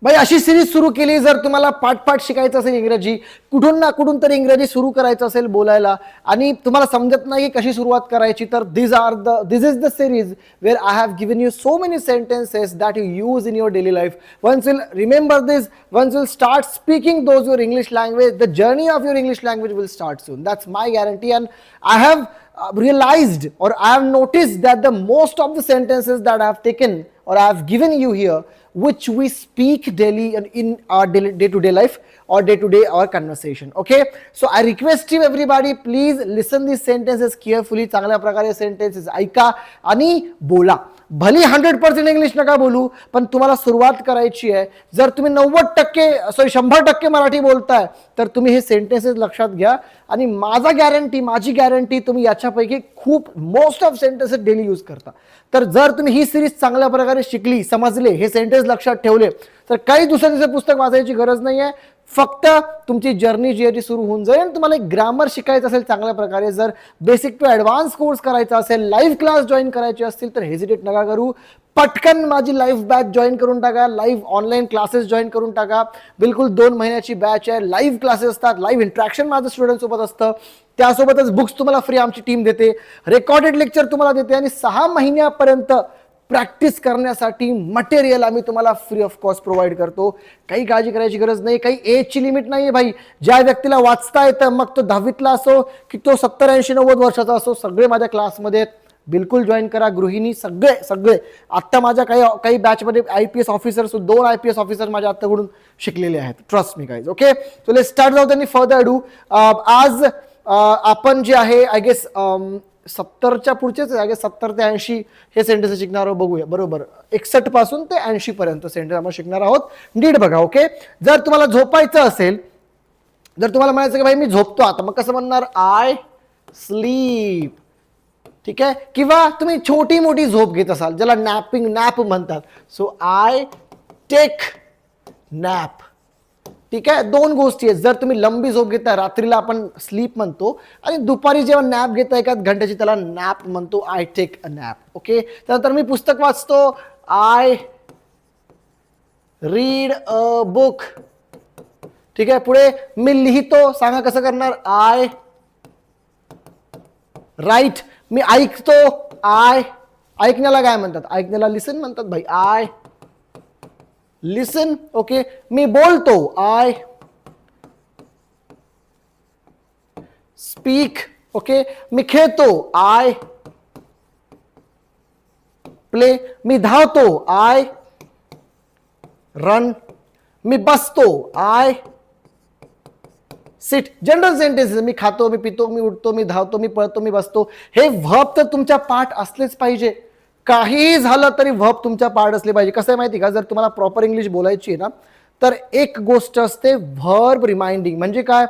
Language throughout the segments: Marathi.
भाई अशी सिरीज सुरू केली, जर तुम्हाला पाठ शिकायचं असेल इंग्रजी, कुठून ना कुठून तरी इंग्रजी सुरू करायचं असेल बोलायला आणि तुम्हाला समजत नाही कशी सुरुवात करायची, तर this is the series where I have given you so many sentences that you use in your daily life. Once will remember this, once will start speaking those your English language, the journey of your English language will start soon. That's my guarantee. And I have realized or I have noticed that the most of the sentences that I have taken or I have given you here, which we speak daily in our day-to-day life or day-to-day our conversation. Okay, so I request you everybody, please listen these sentences carefully. चांगल्या प्रकारे sentences ऐका आणि बोला. भली 100% इंग्लिश नका बोलू, पण तुम्हाला सुरुवात करायची आहे. जर तुम्ही 90% 100% मराठी बोलताय तर तुम्ही हे सेंटेन्सेस लक्षात घ्या आणि माझी गॅरंटी तुम्ही याच्यापैकी खूप most of sentences daily use करता. तर जर तुम्ही ही सिरीज चांगल्या प्रकारे शिकली, समजले, हे सेंटेन्स लक्षात ठेवले, तर काही दुसऱ्या पुस्तक वाचायची गरज नाही आहे. फक्त तुमची जर्नी जी आहे ती सुरू होऊन जाईल. तुम्हाला एक ग्रामर शिकायचं असेल चांगल्या प्रकारे, जर बेसिक टू ॲडव्हान्स कोर्स करायचा असेल, लाईव्ह क्लास जॉईन करायचे असतील तर हेजिटेट नका करू. पटकन माझी लाईव्ह बॅच जॉईन करून टाका, लाईव्ह ऑनलाईन क्लासेस जॉईन करून टाका. बिलकुल 2 महिन्याची बॅच आहे, लाईव्ह क्लासेस असतात, लाईव्ह इंट्रॅक्शन माझं स्टुडंटसोबत असतं. त्यासोबतच बुक्स तुम्हाला फ्री आमची टीम देते, रेकॉर्डेड लेक्चर तुम्हाला देते आणि 6 महिन्यापर्यंत प्रॅक्टिस करण्यासाठी मटेरियल आम्ही तुम्हाला फ्री ऑफ कॉस्ट प्रोव्हाइड करतो. काही काळजी करायची गरज नाही. काही एजची लिमिट नाही आहे भाई. ज्या व्यक्तीला वाचता येतं, मग तो 10वीतला असो की तो 70, 80, 90 वर्षाचा असो, सगळे माझ्या क्लासमध्ये बिलकुल जॉईन करा. गृहिणी सगळे आत्ता माझ्या काही बॅचमध्ये IPS ऑफिसर्स, 2 IPS ऑफिसर माझ्या आत्ताकडून शिकलेले आहेत. Trust me guys. Okay, so let's start without any further do. आज आपण जे आहे आय गेस 70च्या पुढचेच आहे, 70 ते 80 हे सेंटेन्स शिकणार आहोत. बघूया. बरोबर 61 पासून ते 80 पर्यंत सेंटेन्स आपण शिकणार आहोत. नीट बघा. ओके, जर तुम्हाला झोपायचं असेल, जर तुम्हाला म्हणायचं की भाई मी झोपतो आता, मग कसं म्हणणार? I sleep. ठीक आहे, किंवा तुम्ही छोटी मोठी झोप घेत असाल ज्याला नॅप म्हणतात, सो आय टेक नॅप. ठीक आहे, 2 गोष्टी आहेत. जर तुम्ही लंबी झोप घेताय, रात्रीला आपण स्लीप म्हणतो, आणि दुपारी जेव्हा नॅप घेताय 1 घंट्याची, त्याला नॅप म्हणतो. I take a nap. Okay, त्यानंतर मी पुस्तक वाचतो, आय रीड अ बुक. ठीक आहे, पुढे मी लिहितो, सांगा कसं करणार? I right. मी ऐकतो, ऐकण्याला काय म्हणतात? ऐकण्याला लिसन म्हणतात भाई. I listen. ओके, मी बोलतो, आय स्पीक. ओके, मी खेळतो, आय प्ले. मी धावतो, आय रन. मी बसतो, आय सिट. General sentences. मी खातो, मी पितो, मी उठतो, मी धावतो, मी पळतो, मी बसतो. हे व्हर्ब तर तुमच्या पाठ असलेच पाहिजे. काहीही झालं तरी व्हर्ब तुमच्या पाठ असले पाहिजे. कसं आहे माहिती का, जर तुम्हाला प्रॉपर इंग्लिश बोलायची आहे ना, तर एक गोष्ट असते व्हर्ब रिमाइंडिंग. म्हणजे काय,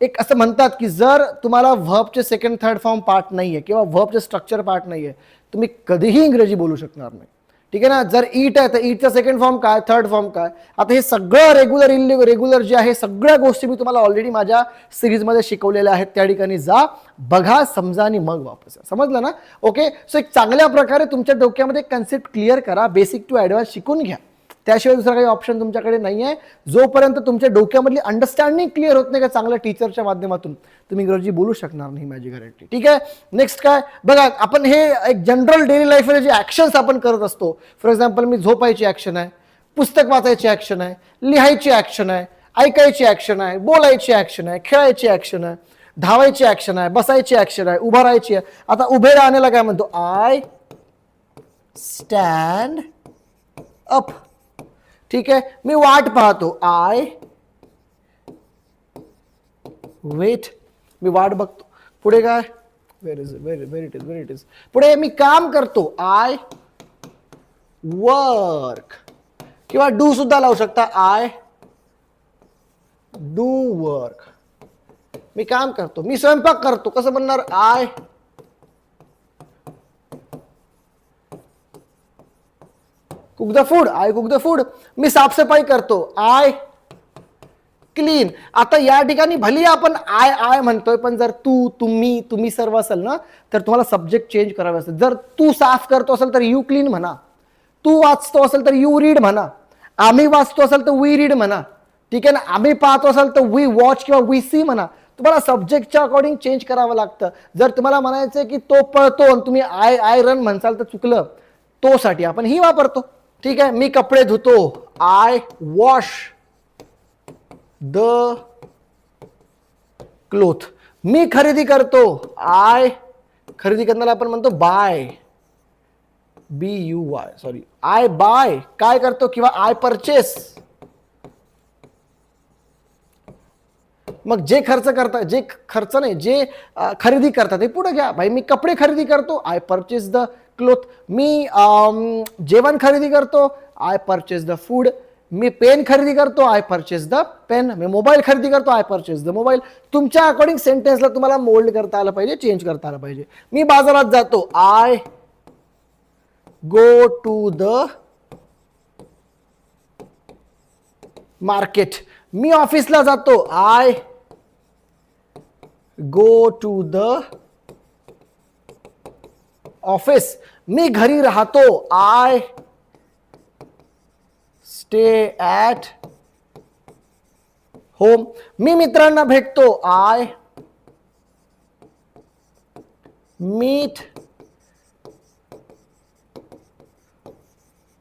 एक असं म्हणतात की जर तुम्हाला व्हर्बचे सेकंड थर्ड फॉर्म पार्ट नाहीये किंवा व्हर्बचे स्ट्रक्चर पार्ट नाहीये, तुम्ही कधीही इंग्रजी बोलू शकणार नाही. ठीक आहे ना. जर ईट आहे तर ईटचा सेकंड फॉर्म काय, थर्ड फॉर्म काय. आता हे सगळं रेग्युलर जे आहे, सगळ्या गोष्टी मी तुम्हाला ऑलरेडी माझ्या सिरीजमध्ये शिकवलेल्या आहेत. त्या ठिकाणी जा, बघा, समजा आणि मग वापस. समजलं ना? ओके, सो एक चांगल्या प्रकारे तुमच्या डोक्यामध्ये कन्सेप्ट क्लिअर करा, बेसिक टू ॲडव्हान्स शिकून घ्या. त्याशिवाय दुसरा काही ऑप्शन तुमच्याकडे नाही आहे. जोपर्यंत तुमच्या डोक्यामधली अंडरस्टँडिंग क्लिअर होत नाही का चांगल्या टीचरच्या माध्यमातून, तुम्ही इंग्रजी बोलू शकणार नाही, माझी गॅरंटी. ठीक आहे, नेक्स्ट काय बघा. आपण हे एक जनरल डेली लाईफमध्ये जे ॲक्शन्स आपण करत असतो, फॉर एक्झाम्पल मी झोपायची ॲक्शन आहे, पुस्तक वाचायची ॲक्शन आहे, लिहायची ॲक्शन आहे, ऐकायची ॲक्शन आहे, बोलायची ॲक्शन आहे, खेळायची ॲक्शन आहे, धावायची ॲक्शन आहे, बसायची ॲक्शन आहे, उभा राहायची आहे. आता उभे राहण्याला काय म्हणतो? I stand up. ठीक आहे, मी वाट पाहतो, आय वेट. मी वाट बघतो. पुढे काय? Where it is. पुढे मी काम करतो, आय वर्क. किंवा डू सुद्धा लावू शकता, आय डू वर्क. मी काम करतो. मी स्वयंपाक करतो, कसं म्हणणार? I cook the food. I cook the food. मी साफसफाई करतो, आय क्लीन. आता या ठिकाणी भली आपण आय म्हणतोय, पण जर तुम्ही सर्व असेल ना, तर तुम्हाला सब्जेक्ट चेंज करावे असेल. जर तू साफ करतो असेल तर यू क्लीन म्हणा, तू वाचतो असेल तर यू रीड म्हणा. आम्ही वाचतो असेल तर वी रीड म्हणा, ठीक आहे ना. आम्ही पाहतो असेल तर वी वॉच किंवा वी सी म्हणा. तुम्हाला सब्जेक्टच्या अकॉर्डिंग चेंज करावं लागतं. जर तुम्हाला म्हणायचं की तो पळतो आणि तुम्ही आय रन म्हणसाल तर चुकलं. तो साठी आपण ही वापरतो, ठीक आहे. मी कपडे धुतो, आय वॉश द क्लोथ. मी खरेदी करतो, आय खरेदी करण्याला आपण म्हणतो buy, BUY, sorry, I buy काय करतो किंवा आय परचेस. मग जे खर्च करतात, जे खर्च नाही, जे खरेदी करतात ते पुढे घ्या. भाई मी कपडे खरेदी करतो, आय परचेस द क्लोथ. मी जेवण खरेदी करतो, आय परचेस द फूड. मी पेन खरेदी करतो, आय परचेस द पेन. मी मोबाईल खरेदी करतो, आय परचेस द मोबाईल. तुमच्या अकॉर्डिंग सेंटेन्सला तुम्हाला मोल्ड करता आलं पाहिजे, चेंज करता आलं पाहिजे. मी बाजारात जातो, I go to the market. मी ऑफिसला जातो, I go to the office. मी घरी राहतो, आय स्टे ॲट होम. मी मित्रांना भेटतो, आय मीट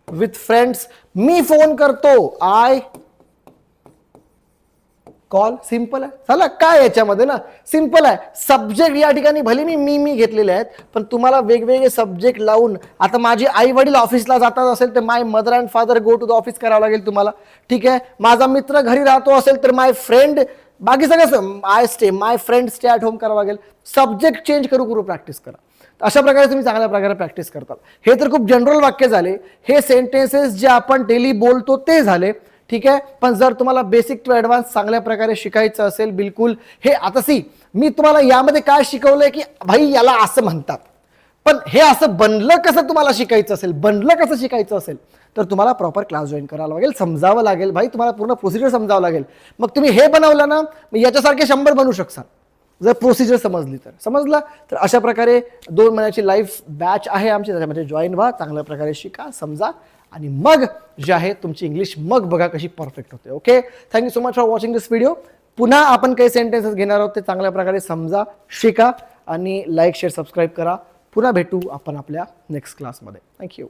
विथ फ्रेंड्स. मी फोन करतो, आय कॉल. सिंपल आहे. चला काय याच्यामध्ये ना, सिंपल आहे. सब्जेक्ट या ठिकाणी भले मी घेतलेले आहेत, पण तुम्हाला वेगवेगळे सब्जेक्ट लावून, आता माझे आई वडील ऑफिसला जातात असेल तर my mother and father go to the office करावं लागेल तुम्हाला, ठीक आहे. माझा मित्र घरी राहतो असेल तर माय फ्रेंड, बाकी सगळं I stay, my friend stay at home करावं लागेल. सब्जेक्ट चेंज करू प्रॅक्टिस करा. अशा प्रकारे तुम्ही चांगल्या प्रकारे प्रॅक्टिस करतात. हे तर खूप जनरल वाक्य झाले. हे सेंटेन्सेस जे आपण डेली बोलतो ते झाले, ठीक आहे. पण जर तुम्हाला बेसिक टू ॲडव्हान्स चांगल्या प्रकारे शिकायचं असेल, बिलकुल हे आता मी तुम्हाला यामध्ये काय शिकवलंय की भाई याला असं म्हणतात, पण हे असं बनलं कसं तुम्हाला शिकायचं असेल, बनलं कसं शिकायचं असेल तर तुम्हाला प्रॉपर क्लास जॉईन करायला लागेल, समजावं लागेल. भाई तुम्हाला पूर्ण प्रोसिजर समजावं लागेल. मग तुम्ही हे बनवलं ना, याच्यासारखे 100 बनवू शकता जर प्रोसिजर समजली तर. समजला तर अशा प्रकारे 2 महिन्याची लाईव्ह बॅच आहे आमची, त्याच्यामध्ये जॉईन व्हा, चांगल्या प्रकारे शिका, समजा, आणि मग जे आहे तुमची इंग्लिश मग बघा कशी परफेक्ट होते. Okay, thank you so much for watching this video. पुन्हा आपण काही सेंटेन्सेस घेणार आहोत, ते चांगल्या प्रकारे समजा, शिका आणि लाईक शेअर सबस्क्राईब करा. पुन्हा भेटू आपण आपल्या नेक्स्ट क्लासमध्ये. थँक्यू.